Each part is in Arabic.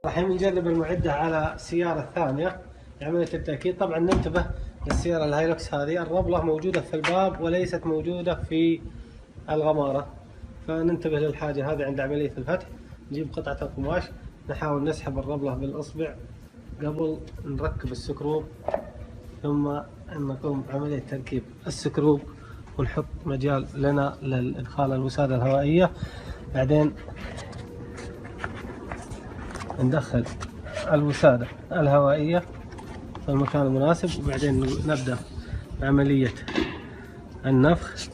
الحين نجرب المعدة على السيارة الثانية لعملية التأكيد. طبعا ننتبه للسيارة الهايلوكس هذه الربلة موجودة في الباب وليست موجودة في الغمارة، فننتبه للحاجة هذه عند عملية الفتح. نجيب قطعة القماش نحاول نسحب الربلة بالإصبع قبل نركب السكروب، ثم نقوم بعملية تركيب السكروب ونحط مجال لنا لإدخال الوسادة الهوائية. بعدين ندخل الوسادة الهوائية في المكان المناسب، وبعدين نبدأ بعملية النفخ.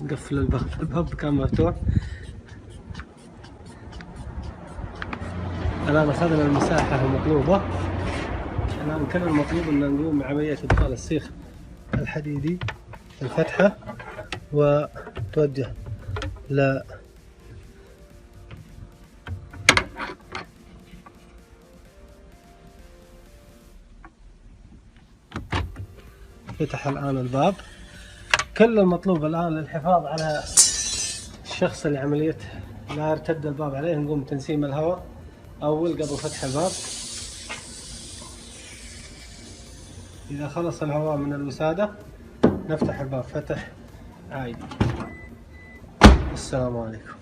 نقفل الباب كان مفتوح. الآن أخذنا المساحة المطلوبة. الآن كان المطلوب أن نقوم بعملية إدخال السيخ الحديدي في الفتحة وتوجه فتح الآن الباب. كل المطلوب الآن للحفاظ على الشخص اللي عملية لا يرتد الباب عليه، نقوم بتنسيم الهواء أول قبل فتح الباب. إذا خلص الهواء من الوسادة نفتح الباب فتح عادي. السلام عليكم.